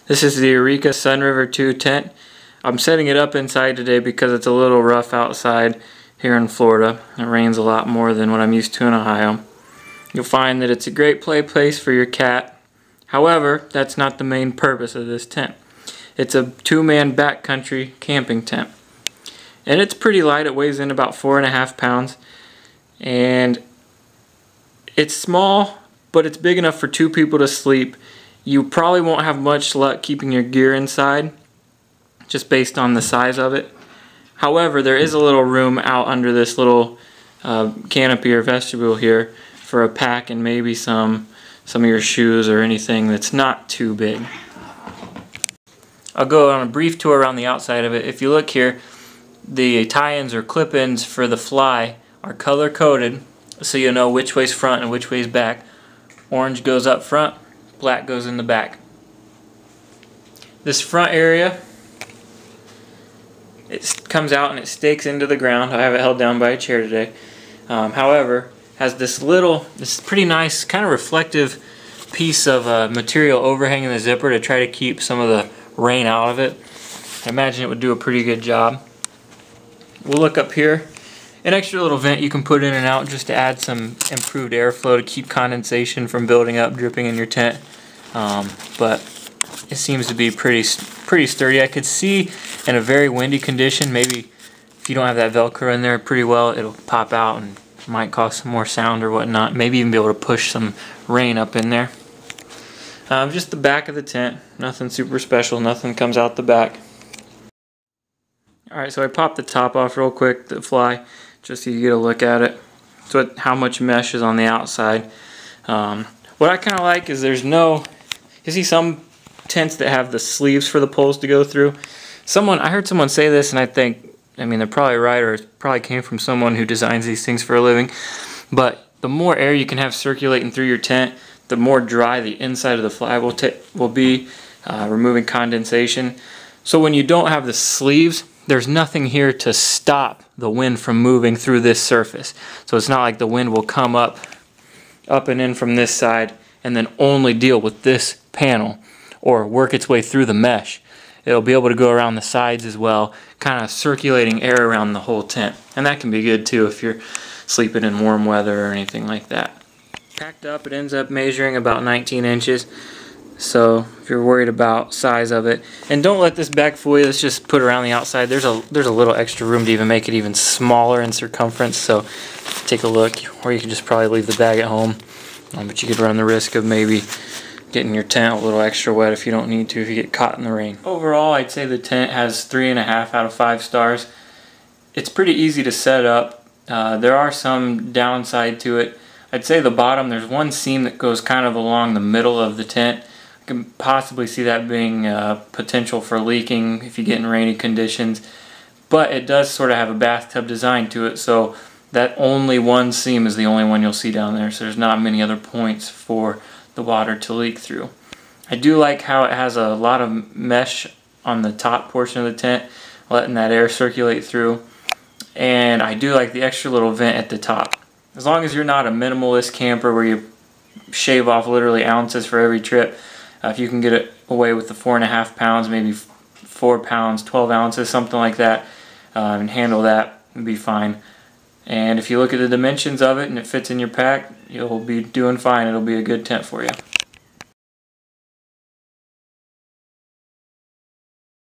This is the Eureka Sunriver 2 tent. I'm setting it up inside today because it's a little rough outside here in Florida. It rains a lot more than what I'm used to in Ohio. You'll find that it's a great play place for your cat. However, that's not the main purpose of this tent. It's a two-man backcountry camping tent. And it's pretty light. It weighs in about 4.5 pounds. And it's small, but it's big enough for 2 people to sleep. You probably won't have much luck keeping your gear inside, just based on the size of it. However, there is a little room out under this little canopy or vestibule here for a pack and maybe some of your shoes or anything that's not too big. I'll go on a brief tour around the outside of it. If you look here, the tie-ins or clip-ins for the fly are color-coded, so you know which way's front and which way's back. Orange goes up front, black goes in the back. This front area, it comes out and it stakes into the ground. I have it held down by a chair today. However, has this pretty nice kind of reflective piece of material overhanging the zipper to try to keep some of the rain out of it. I imagine it would do a pretty good job. We'll look up here. An extra little vent you can put in and out just to add some improved airflow to keep condensation from building up, dripping in your tent. But it seems to be pretty sturdy. I could see in a very windy condition, maybe if you don't have that Velcro in there pretty well, it'll pop out and might cause some more sound or whatnot. Maybe even be able to push some rain up in there. Just the back of the tent. Nothing super special. Nothing comes out the back. Alright, so I popped the top off real quick, the fly, just so you get a look at it. So how much mesh is on the outside. What I kind of like is there's no, you see some tents that have the sleeves for the poles to go through. I heard someone say this and I mean they're probably right, or it probably came from someone who designs these things for a living, but the more air you can have circulating through your tent, the more dry the inside of the fly will be, removing condensation. So when you don't have the sleeves, there's nothing here to stop the wind from moving through this surface. So it's not like the wind will come up and in from this side and then only deal with this panel or work its way through the mesh. It'll be able to go around the sides as well, kind of circulating air around the whole tent. And that can be good too if you're sleeping in warm weather or anything like that. Packed up, it ends up measuring about 19 inches. So if you're worried about size of it, and don't let this bag fool you, let's just put it around the outside. There's a little extra room to even make it even smaller in circumference, so take a look, or you can just probably leave the bag at home, but you could run the risk of maybe getting your tent a little extra wet if you don't need to, if you get caught in the rain. Overall, I'd say the tent has 3.5 out of 5 stars. It's pretty easy to set up. There are some downside to it. I'd say the bottom, there's one seam that goes kind of along the middle of the tent. I can possibly see that being potential for leaking if you get in rainy conditions, but it does sort of have a bathtub design to it, so that only one seam is the only one you'll see down there, so there's not many other points for the water to leak through. I do like how it has a lot of mesh on the top portion of the tent, letting that air circulate through, and I do like the extra little vent at the top. As long as you're not a minimalist camper where you shave off literally ounces for every trip, if you can get it away with the 4.5 pounds, maybe 4 pounds, 12 ounces, something like that, and handle that, it'll be fine. And if you look at the dimensions of it and it fits in your pack, you'll be doing fine. It'll be a good tent for you.